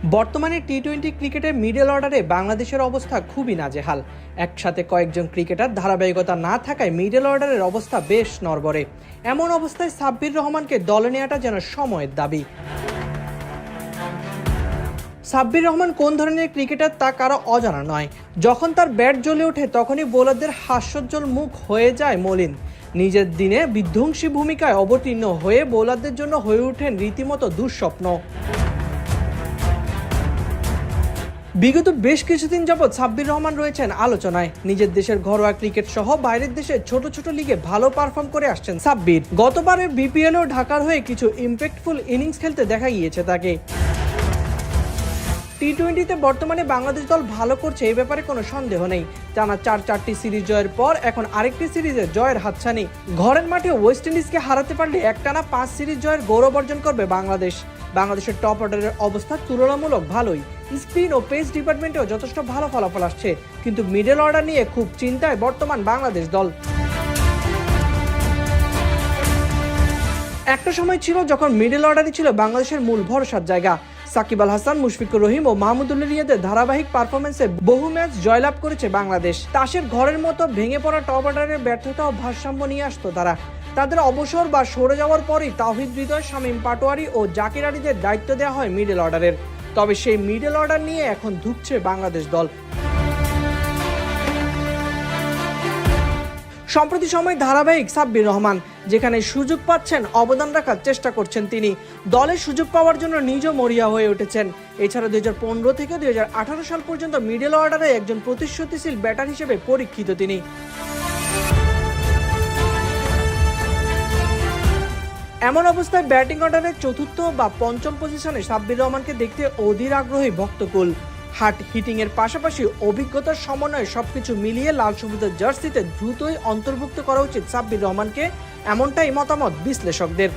বর্তমানে টি-20 ক্রিকেটের মিডল অর্ডারে বাংলাদেশের অবস্থা খুবই নাজেহাল। একসাথে কয়েকজন ক্রিকেটার ধারাবাহিকতা না থাকায় মিডল অর্ডারের অবস্থা বেশ নড়বড়ে। এমন অবস্থায় সাব্বির রহমানকে দলে নেওয়াটা যেন সময়ের দাবি। সাব্বির রহমান কোন ধরনের ক্রিকেটার তা কারো অজানা নয়। যখন তার ব্যাট জ্বলে ওঠে তখনই বোলারদের হাস্যোজ্জ্বল মুখ হয়ে যায় মলিন। নিজের দিনে বিধ্বংসী ভূমিকায় অবতীর্ণ হয়ে বোলারদের জন্য হয়ে ওঠেন রীতিমতো দুঃস্বপ্ন। বিগত বেশ কিছুদিন যাবৎ সাব্বির রহমান রয়েছেন আলোচনায়। নিজের দেশের ঘরোয়া ক্রিকেট সহ বাইরের দেশের ছোট ছোট লিগে ভালো পারফর্ম করে আসছেন সাব্বির। গতবারের বিপিএলও ঢাকার হয়ে কিছু ইম্প্যাক্টফুল ইনিংস খেলতে দেখা গিয়েছে তাকে। টি-20তে বর্তমানে বাংলাদেশ দল ভালো করছে, এই ব্যাপারে কোনো সন্দেহ নেই। টানা চারটি সিরিজ জয়ের পর এখন আরেকটি সিরিজে জয়ের হাতছানি। ঘরের মাঠে ওয়েস্ট ইন্ডিজকে হারাতে পারলে একটানা 5 সিরিজ জয়ের গৌরব অর্জন করবে বাংলাদেশ। বাংলাদেশের টপ অর্ডারের অবস্থা তুলনামূলক ভালোই। স্পিন ও পেস ডিপার্টমেন্টেও যথেষ্ট ভালো ফলাফল আসছে, কিন্তু মিডল অর্ডার নিয়ে খুব চিন্তায় বর্তমান বাংলাদেশ দল। একটা সময় ছিল যখন মিডল অর্ডারই ছিল বাংলাদেশের মূল ভরসার জায়গা। সাকিব আল হাসান, মুশফিকুর রহিম ও মাহমুদুল্লাহ রিয়াদের ধারাবাহিক পারফরমেন্সে বহু ম্যাচ জয়লাভ করেছে বাংলাদেশ। তাসের ঘরের মতো ভেঙে পড়া টপ অর্ডারের ব্যর্থতা ও ভারসাম্য নিয়ে আসতো তারা। তাদের অবসর বা সরে যাওয়ার পরই তাওহিদ হৃদয়, শামীম পাটোয়ারি ও জাকির আলীদের দায়িত্ব দেওয়া হয় মিডল অর্ডারের। তবে সেই মিডল অর্ডার নিয়ে এখন ধুঁকছে বাংলাদেশ দল। সম্প্রতি সময় ধারাবাহিক সাব্বির রহমান, যেখানে সুযোগ পাচ্ছেন অবদান রাখার চেষ্টা করছেন তিনি। দলে সুযোগ পাওয়ার জন্য নিজেও মরিয়া হয়ে উঠেছেন। এছাড়া 2015 থেকে 2018 সাল পর্যন্ত মিডল অর্ডারে একজন প্রতিশ্রুতিশীল ব্যাটার হিসেবে পরীক্ষিত তিনি। এমন অবস্থায় ব্যাটিং অর্ডারের চতুর্থ বা পঞ্চম পজিশনে সাব্বির রহমানকে দেখতে অধীর আগ্রহী ভক্তকুল। হার্ড হিটিং এর পাশাপাশি অভিজ্ঞতার সমন্বয়ে সবকিছু মিলিয়ে লাল সবুজের জার্সিতে দ্রুতই অন্তর্ভুক্ত করা উচিত সাব্বির রহমানকে, এমনটাই মতামত বিশ্লেষকদের।